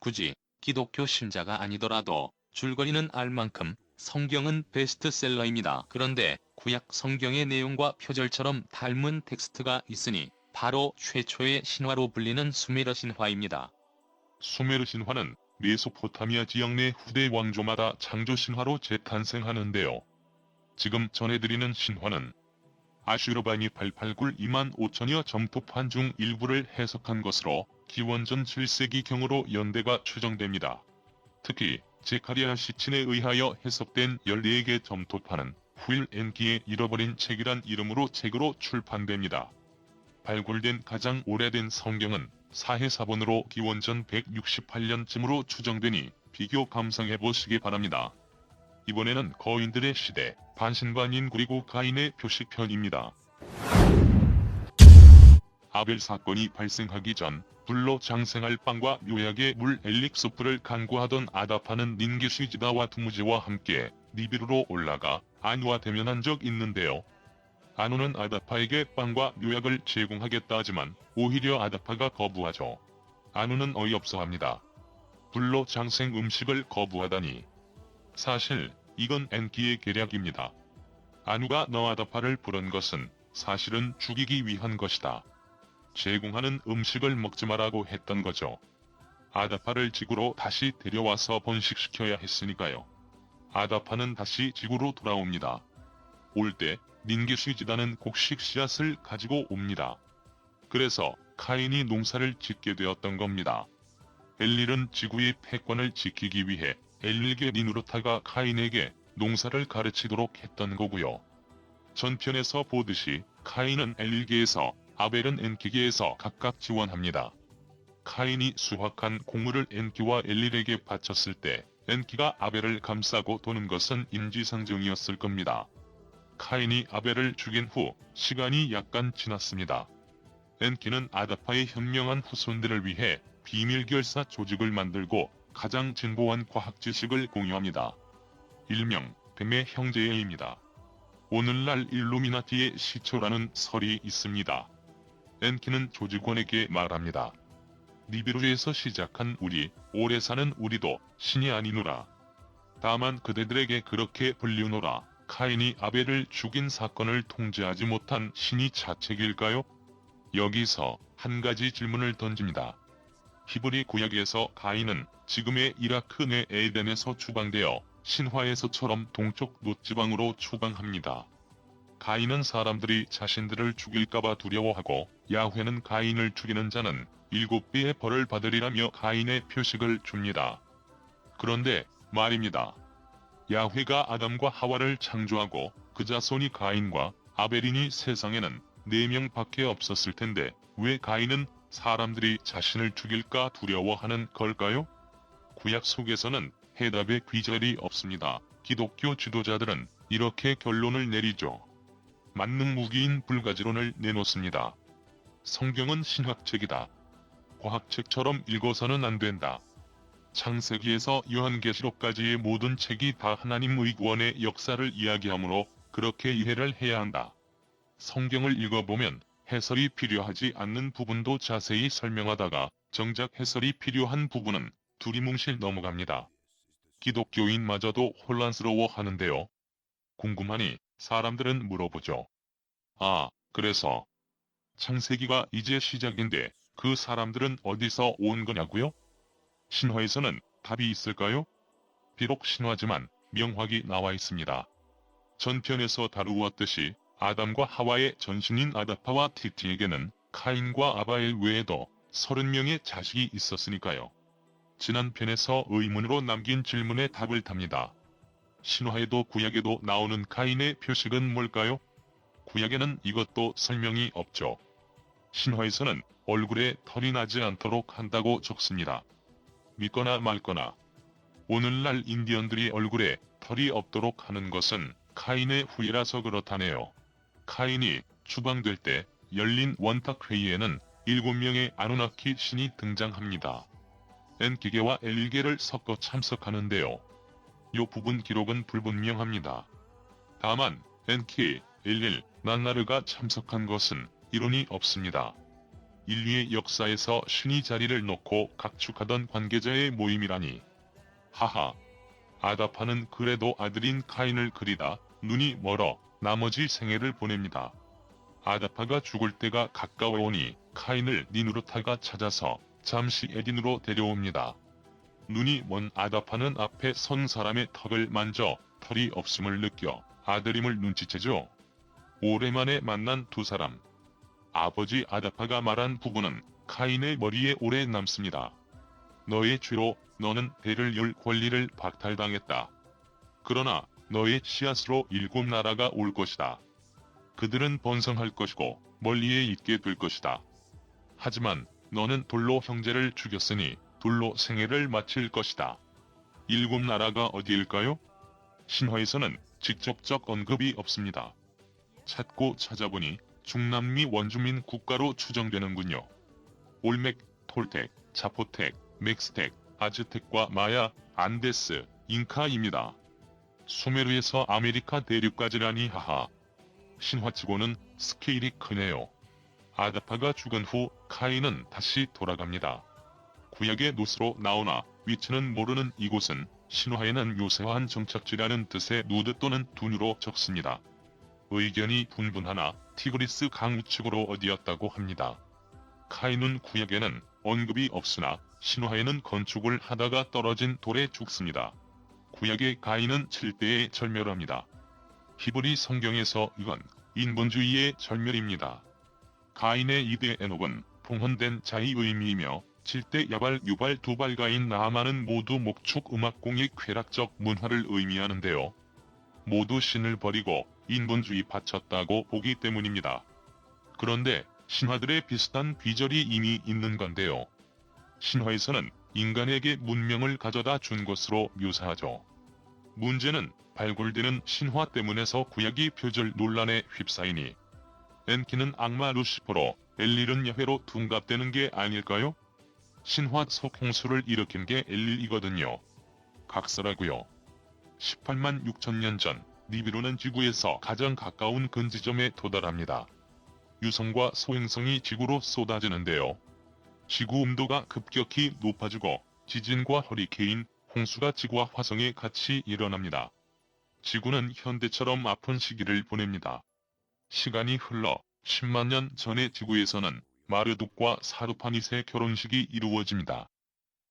굳이 기독교 신자가 아니더라도 줄거리는 알 만큼 성경은 베스트셀러입니다. 그런데 구약 성경의 내용과 표절처럼 닮은 텍스트가 있으니 바로 최초의 신화로 불리는 수메르 신화입니다. 수메르 신화는 메소포타미아 지역 내 후대 왕조마다 창조 신화로 재탄생하는데요. 지금 전해드리는 신화는 아슈르반이 889 2만 5천여 점토판 중 일부를 해석한 것으로 기원전 7세기경으로 연대가 추정됩니다. 특히 제카리아 시친에 의하여 해석된 14개 점토판은 후일 엔키의 잃어버린 책이란 이름으로 책으로 출판됩니다. 발굴된 가장 오래된 성경은 사해사본으로 기원전 168년쯤으로 추정되니 비교 감상해보시기 바랍니다. 이번에는 거인들의 시대, 반신반인 그리고 가인의 표식편입니다. 아벨 사건이 발생하기 전 불로 장생할 빵과 묘약의 물 엘릭소프를 간구하던 아다파는 닌게시지다와 두무지와 함께 니비루로 올라가 아누와 대면한 적 있는데요. 아누는 아다파에게 빵과 묘약을 제공하겠다 하지만 오히려 아다파가 거부하죠. 아누는 어이없어합니다. 불로 장생 음식을 거부하다니. 사실 이건 엔키의 계략입니다. 아누가 아다파를 부른 것은 사실은 죽이기 위한 것이다. 제공하는 음식을 먹지 말라고 했던 거죠. 아다파를 지구로 다시 데려와서 번식시켜야 했으니까요. 아다파는 다시 지구로 돌아옵니다. 올 때 닌게시지다는 곡식 씨앗을 가지고 옵니다. 그래서 카인이 농사를 짓게 되었던 겁니다. 엘릴은 지구의 패권을 지키기 위해 엘릴계 니누르타가 카인에게 농사를 가르치도록 했던 거고요. 전편에서 보듯이 카인은 엘릴계에서 아벨은 엔키계에서 각각 지원합니다. 카인이 수확한 곡물을 엔키와 엘릴에게 바쳤을 때 엔키가 아벨을 감싸고 도는 것은 인지상정이었을 겁니다. 카인이 아벨을 죽인 후 시간이 약간 지났습니다. 엔키는 아다파의 현명한 후손들을 위해 비밀결사 조직을 만들고 가장 진보한 과학 지식을 공유합니다. 일명 뱀의 형제예입니다. 오늘날 일루미나티의 시초라는 설이 있습니다. 엔키는 조직원에게 말합니다. 니비루에서 시작한 우리, 오래 사는 우리도 신이 아니노라. 다만 그대들에게 그렇게 불리우노라. 카인이 아벨을 죽인 사건을 통제하지 못한 신이 자책일까요? 여기서 한 가지 질문을 던집니다. 히브리 구약에서 가인은 지금의 이라크 내 에덴에서 추방되어 신화에서처럼 동쪽 노지방으로 추방합니다. 가인은 사람들이 자신들을 죽일까봐 두려워하고 야훼는 가인을 죽이는 자는 7배의 벌을 받으리라며 가인의 표식을 줍니다. 그런데 말입니다. 야훼가 아담과 하와를 창조하고 그 자손이 가인과 아벨이니 세상에는 4명밖에 없었을 텐데 왜 가인은 사람들이 자신을 죽일까 두려워하는 걸까요? 구약 속에서는 해답의 귀절이 없습니다. 기독교 지도자들은 이렇게 결론을 내리죠. 만능 무기인 불가지론을 내놓습니다. 성경은 신학책이다. 과학책처럼 읽어서는 안 된다. 창세기에서 요한계시록까지의 모든 책이 다 하나님의 구원의 역사를 이야기하므로 그렇게 이해를 해야 한다. 성경을 읽어보면 해설이 필요하지 않는 부분도 자세히 설명하다가 정작 해설이 필요한 부분은 두리뭉실 넘어갑니다. 기독교인마저도 혼란스러워 하는데요. 궁금하니 사람들은 물어보죠. 아, 그래서 창세기가 이제 시작인데 그 사람들은 어디서 온 거냐고요? 신화에서는 답이 있을까요? 비록 신화지만 명확히 나와 있습니다. 전편에서 다루었듯이 아담과 하와의 전신인 아다파와 티티에게는 카인과 아바엘 외에도 30명의 자식이 있었으니까요. 지난 편에서 의문으로 남긴 질문에 답을 답니다. 신화에도 구약에도 나오는 가인의 표식은 뭘까요? 구약에는 이것도 설명이 없죠. 신화에서는 얼굴에 털이 나지 않도록 한다고 적습니다. 믿거나 말거나. 오늘날 인디언들이 얼굴에 털이 없도록 하는 것은 카인의 후예라서 그렇다네요. 카인이 추방될 때 열린 원탁회의에는 7명의 아누나키 신이 등장합니다. 엔키계와 엘릴계를 섞어 참석하는데요. 요 부분 기록은 불분명합니다. 다만 엔키, 엘릴, 난나르가 참석한 것은 이론이 없습니다. 인류의 역사에서 신이 자리를 놓고 각축하던 관계자의 모임이라니. 하하. 아다파는 그래도 아들인 카인을 그리다 눈이 멀어 나머지 생애를 보냅니다. 아다파가 죽을 때가 가까워오니 카인을 니누르타가 찾아서 잠시 에딘으로 데려옵니다. 눈이 먼 아다파는 앞에 선 사람의 턱을 만져 털이 없음을 느껴 아들임을 눈치채죠. 오랜만에 만난 두 사람. 아버지 아다파가 말한 부분은 카인의 머리에 오래 남습니다. 너의 죄로 너는 대를 열 권리를 박탈당했다. 그러나 너의 씨앗으로 7나라가 올 것이다. 그들은 번성할 것이고 멀리에 있게 될 것이다. 하지만 너는 돌로 형제를 죽였으니 돌로 생애를 마칠 것이다. 7나라가 어디일까요? 신화에서는 직접적 언급이 없습니다. 찾고 찾아보니 중남미 원주민 국가로 추정되는군요. 올멕, 톨텍, 자포텍, 맥스텍, 아즈텍과 마야, 안데스, 잉카입니다. 수메르에서 아메리카 대륙까지라니 하하. 신화치고는 스케일이 크네요. 아다파가 죽은 후 카인은 다시 돌아갑니다. 구약의 노스로 나오나 위치는 모르는 이곳은 신화에는 요새화한 정착지라는 뜻의 누드 또는 둔으로 적습니다. 의견이 분분하나 티그리스 강 우측으로 어디였다고 합니다. 카인은 구약에는 언급이 없으나 신화에는 건축을 하다가 떨어진 돌에 죽습니다. 구약의 가인은 7대에 절멸합니다. 히브리 성경에서 이건 인본주의의 절멸입니다. 가인의 2대 에녹은 봉헌된 자의 의미이며 7대 야발, 유발, 두발 가인, 나아만은 모두 목축 음악공의 쾌락적 문화를 의미하는데요. 모두 신을 버리고 인본주의 바쳤다고 보기 때문입니다. 그런데 신화들의 비슷한 귀절이 이미 있는 건데요. 신화에서는 인간에게 문명을 가져다 준 것으로 묘사하죠. 문제는 발굴되는 신화 때문에서 구약이 표절 논란에 휩싸이니 엔키는 악마 루시퍼로 엘릴은 야훼로 둔갑되는 게 아닐까요? 신화 속 홍수를 일으킨 게 엘릴이거든요. 각설하고요. 18만 6천 년 전 니비루는 지구에서 가장 가까운 근지점에 도달합니다. 유성과 소행성이 지구로 쏟아지는데요. 지구 온도가 급격히 높아지고 지진과 허리케인, 홍수가 지구와 화성에 같이 일어납니다. 지구는 현대처럼 아픈 시기를 보냅니다. 시간이 흘러 10만 년 전의 지구에서는 마르둑과 사르파닛의 결혼식이 이루어집니다.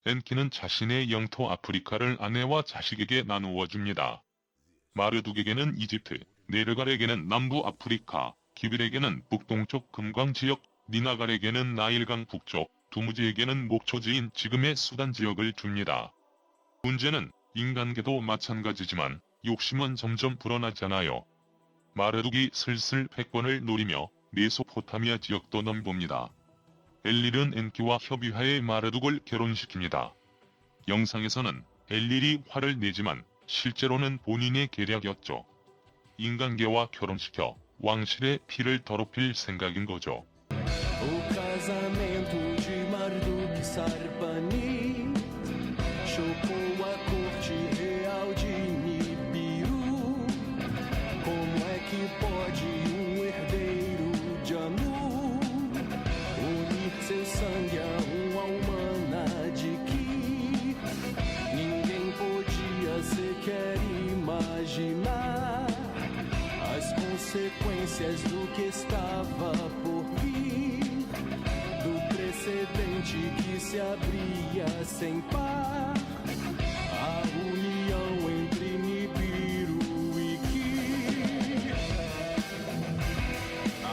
엔키는 자신의 영토 아프리카를 아내와 자식에게 나누어 줍니다. 마르둑에게는 이집트, 네르갈에게는 남부 아프리카, 기빌에게는 북동쪽 금광지역, 니나갈에게는 나일강 북쪽, 두무지에게는 목초지인 지금의 수단 지역을 줍니다. 문제는 인간계도 마찬가지지만 욕심은 점점 불어나잖아요. 마르둑이 슬슬 패권을 노리며 메소포타미아 지역도 넘봅니다. 엘릴은 엔키와 협의하에 마르둑을 결혼시킵니다. 영상에서는 엘릴이 화를 내지만 실제로는 본인의 계략이었죠. 인간계와 결혼시켜 왕실의 피를 더럽힐 생각인 거죠. O casamento de Marduk e Sarpani chocou a corte real de Nibiru. Como é que pode herdeiro de Anu unir seu sangue a uma humana de que ninguém podia sequer imaginar as consequências do que estava por vir, do precedente que se abria sem par, a união entre Nibiru e Ki, a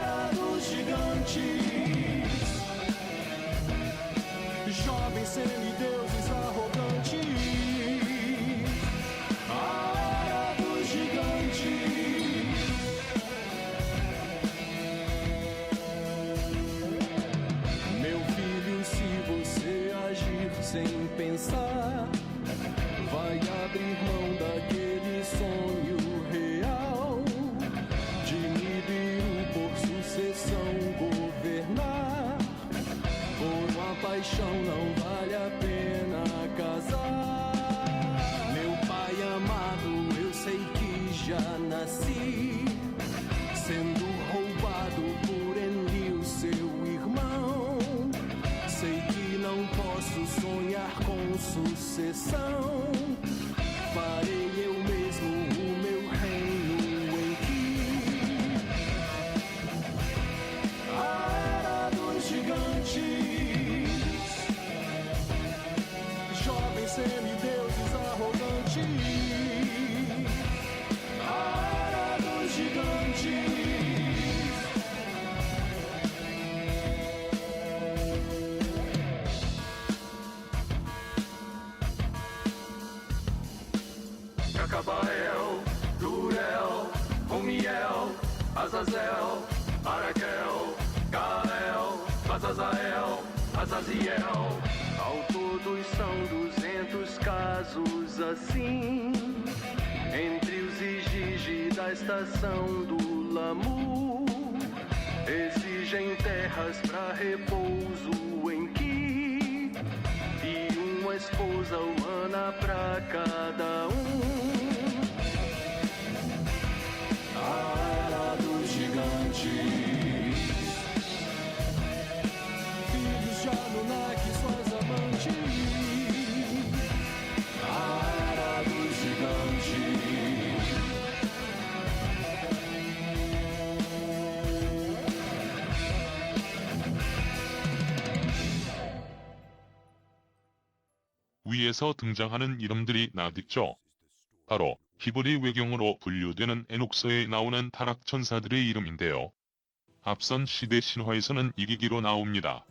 era dos gigantes, jovens semideuses arrogantes. Sem pensar, vai abrir mão daquele sonho real de Nibiru por sucessão governar. Por uma paixão não vale a pena casar. Meu pai amado, eu sei que já nasci sendo roubado por Enlil, seu irmão. com sucessão. Farei eu mesmo o meu reino em que a era dos gigantes, jovens semideuses arrogantes, a era dos gigantes. Cacabael, Durel, Romiel, Azazel, Araquel, Gael, Azazael, Azaziel. Ao todos são 200 casos assim, entre os Igigi da estação do Lamu, exigem terras pra repouso em que, e uma esposa humana pra cada um. A era dos gigantes, filhos de Anunnaki, suas amantes. A era dos gigantes. 위에서 등장하는 이름들이 나딕죠. 바로 히브리 외경으로 분류되는 에녹서에 나오는 타락천사들의 이름인데요. 앞선 시대 신화에서는 이기기로 나옵니다.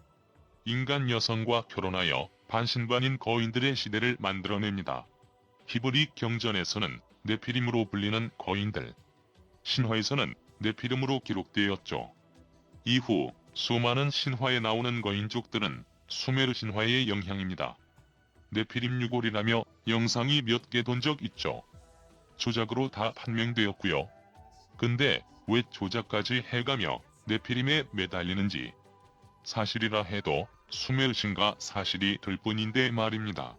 인간 여성과 결혼하여 반신반인 거인들의 시대를 만들어냅니다. 히브리 경전에서는 네피림으로 불리는 거인들, 신화에서는 네피림으로 기록되었죠. 이후 수많은 신화에 나오는 거인족들은 수메르 신화의 영향입니다. 네피림 유골이라며 영상이 몇 개 돈 적 있죠. 조작으로 다 판명되었고요. 근데 왜 조작까지 해가며 네피림에 매달리는지, 사실이라 해도 수메르신가 사실이 될 뿐인데 말입니다.